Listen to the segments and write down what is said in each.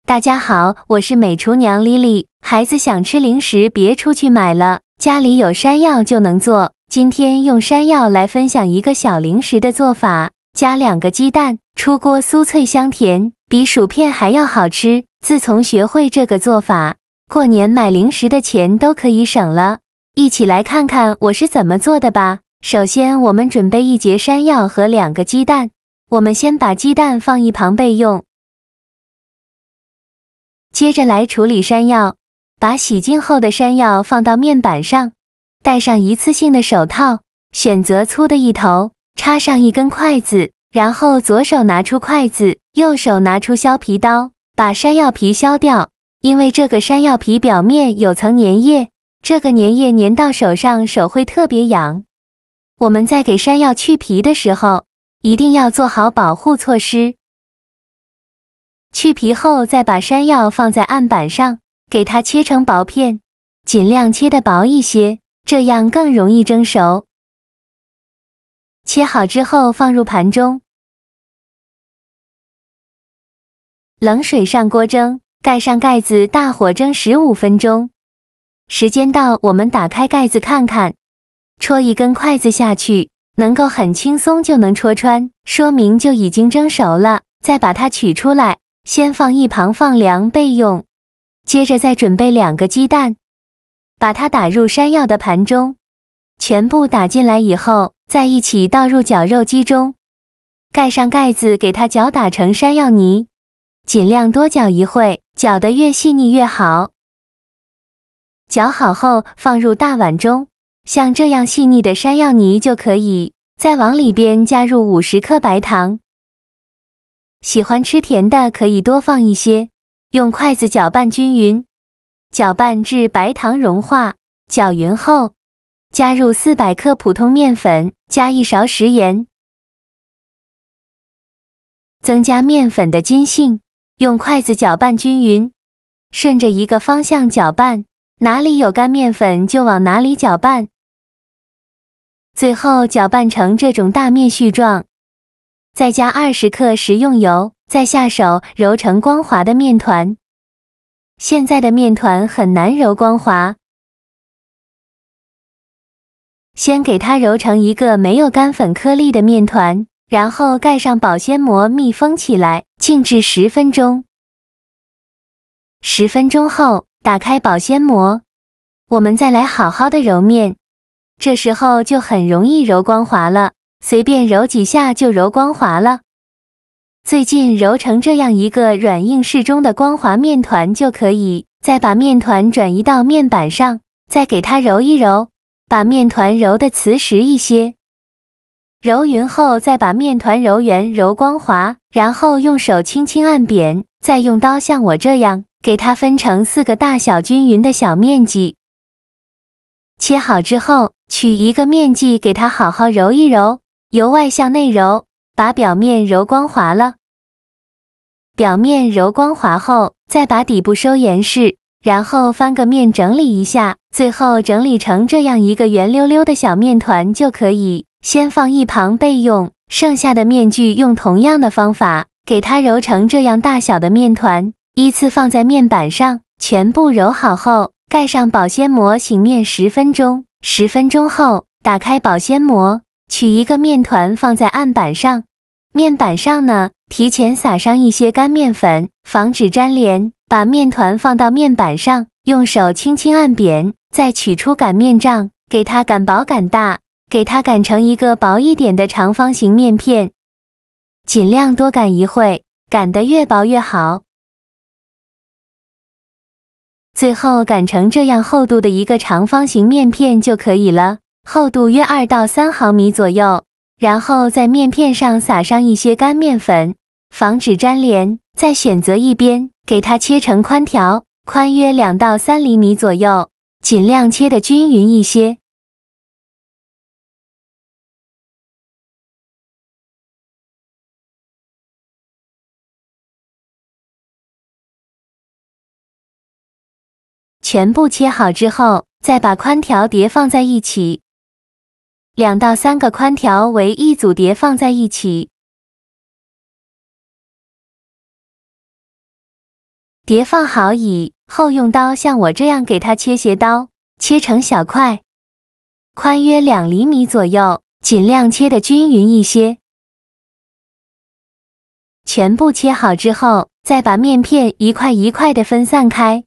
大家好，我是美厨娘莉莉。孩子想吃零食，别出去买了，家里有山药就能做。今天用山药来分享一个小零食的做法，加2个鸡蛋，出锅酥脆香甜，比薯片还要好吃。自从学会这个做法，过年买零食的钱都可以省了。一起来看看我是怎么做的吧。首先，我们准备1节山药和2个鸡蛋。我们先把鸡蛋放一旁备用。接着来处理山药，把洗净后的山药放到面板上，戴上一次性的手套，选择粗的一头，插上1根筷子，然后左手拿出筷子，右手拿出削皮刀，把山药皮削掉。因为这个山药皮表面有层粘液，这个粘液粘到手上，手会特别痒。我们在给山药去皮的时候，一定要做好保护措施。去皮后，再把山药放在案板上，给它切成薄片，尽量切得薄一些，这样更容易蒸熟。切好之后放入盘中，冷水上锅蒸，盖上盖子，大火蒸15分钟。时间到，我们打开盖子看看，戳1根筷子下去，能够很轻松就能戳穿，说明就已经蒸熟了。再把它取出来，先放一旁放凉备用。接着再准备2个鸡蛋，把它打入山药的盘中，全部打进来以后，再一起倒入绞肉机中，盖上盖子，给它搅打成山药泥，尽量多搅一会，搅得越细腻越好。搅好后放入大碗中，像这样细腻的山药泥就可以。再往里边加入50克白糖。喜欢吃甜的可以多放一些，用筷子搅拌均匀，搅拌至白糖融化，搅匀后，加入400克普通面粉，加1勺食盐，增加面粉的筋性，用筷子搅拌均匀，顺着一个方向搅拌，哪里有干面粉就往哪里搅拌，最后搅拌成这种大面絮状。再加20克食用油，再下手揉成光滑的面团。现在的面团很难揉光滑，先给它揉成一个没有干粉颗粒的面团，然后盖上保鲜膜密封起来，静置10分钟。10分钟后，打开保鲜膜，我们再来好好的揉面，这时候就很容易揉光滑了。随便揉几下就揉光滑了。最近揉成这样一个软硬适中的光滑面团就可以。再把面团转移到面板上，再给它揉一揉，把面团揉得瓷实一些。揉匀后，再把面团揉圆揉光滑，然后用手轻轻按扁，再用刀像我这样给它分成4个大小均匀的小面积。切好之后，取一个面剂给它好好揉一揉，由外向内揉，把表面揉光滑了。表面揉光滑后，再把底部收严实，然后翻个面整理一下，最后整理成这样一个圆溜溜的小面团就可以。先放一旁备用，剩下的面具用同样的方法，给它揉成这样大小的面团，依次放在面板上，全部揉好后，盖上保鲜膜醒面10分钟。10分钟后，打开保鲜膜，取一个面团放在案板上，面板上呢，提前撒上一些干面粉，防止粘连。把面团放到面板上，用手轻轻按扁，再取出擀面杖，给它擀薄擀大，给它擀成一个薄一点的长方形面片，尽量多擀一会，擀得越薄越好。最后擀成这样厚度的一个长方形面片就可以了，厚度约2到3毫米左右。然后在面片上撒上一些干面粉，防止粘连。再选择一边，给它切成宽条，宽约2到3厘米左右，尽量切得均匀一些。全部切好之后，再把宽条叠放在一起，2到3个宽条为一组叠放在一起。叠放好以后，用刀像我这样给它切斜刀，切成小块，宽约2厘米左右，尽量切得均匀一些。全部切好之后，再把面片一块一块的分散开，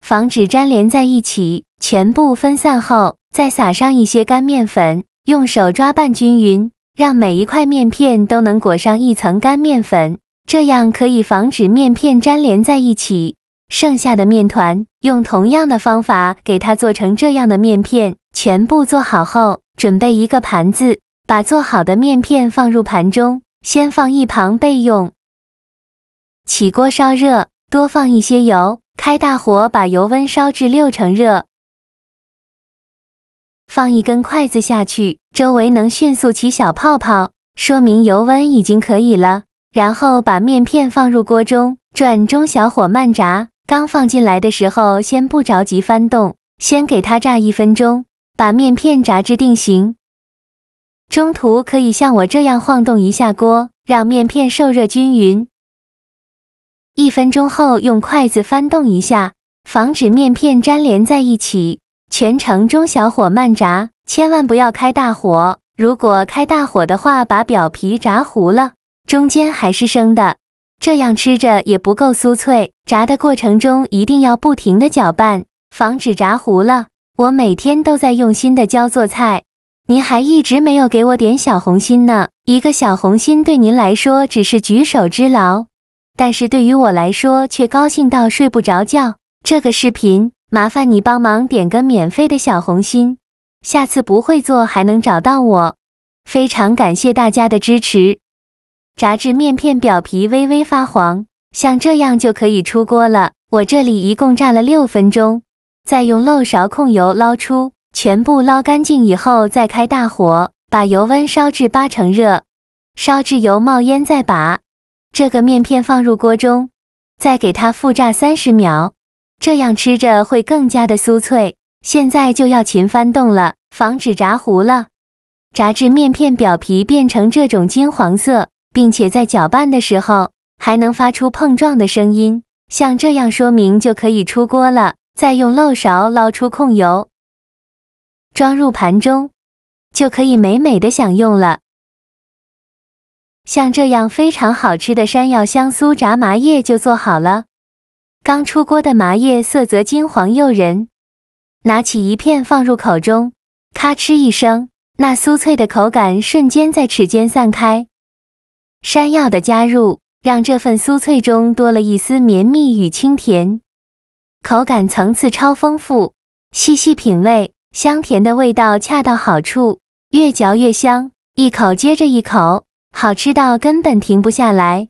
防止粘连在一起。全部分散后，再撒上一些干面粉，用手抓拌均匀，让每一块面片都能裹上一层干面粉，这样可以防止面片粘连在一起。剩下的面团，用同样的方法给它做成这样的面片。全部做好后，准备一个盘子，把做好的面片放入盘中，先放一旁备用。起锅烧热，多放一些油，开大火把油温烧至6成热。放一根筷子下去，周围能迅速起小泡泡，说明油温已经可以了。然后把面片放入锅中，转中小火慢炸。刚放进来的时候，先不着急翻动，先给它炸1分钟，把面片炸至定型。中途可以像我这样晃动一下锅，让面片受热均匀。1分钟后，用筷子翻动一下，防止面片粘连在一起。全程中小火慢炸，千万不要开大火。如果开大火的话，把表皮炸糊了，中间还是生的，这样吃着也不够酥脆。炸的过程中一定要不停的搅拌，防止炸糊了。我每天都在用心的教做菜，您还一直没有给我点小红心呢。一个小红心对您来说只是举手之劳，但是对于我来说却高兴到睡不着觉。这个视频麻烦你帮忙点个免费的小红心，下次不会做还能找到我。非常感谢大家的支持。炸至面片表皮微微发黄，像这样就可以出锅了。我这里一共炸了6分钟，再用漏勺控油捞出，全部捞干净以后再开大火，把油温烧至8成热，烧至油冒烟再把这个面片放入锅中，再给它复炸30秒，这样吃着会更加的酥脆。现在就要勤翻动了，防止炸糊了。炸至面片表皮变成这种金黄色，并且在搅拌的时候还能发出碰撞的声音，像这样说明就可以出锅了。再用漏勺捞出控油，装入盘中，就可以美美的享用了。像这样非常好吃的山药香酥炸麻叶就做好了。刚出锅的麻叶色泽金黄诱人，拿起一片放入口中，咔哧一声，那酥脆的口感瞬间在齿间散开。山药的加入，让这份酥脆中多了一丝绵密与清甜，口感层次超丰富，细细品味，香甜的味道恰到好处，越嚼越香，一口接着一口，好吃到根本停不下来。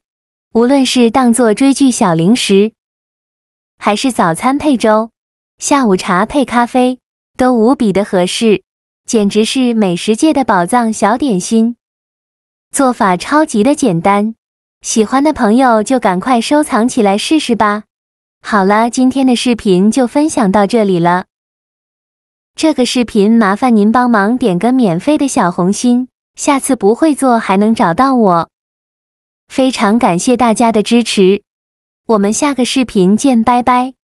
无论是当作追剧小零食，还是早餐配粥，下午茶配咖啡，都无比的合适，简直是美食界的宝藏小点心。做法超级的简单，喜欢的朋友就赶快收藏起来试试吧。好了，今天的视频就分享到这里了。这个视频麻烦您帮忙点个免费的小红心，下次不会做还能找到我。非常感谢大家的支持，我们下个视频见，拜拜。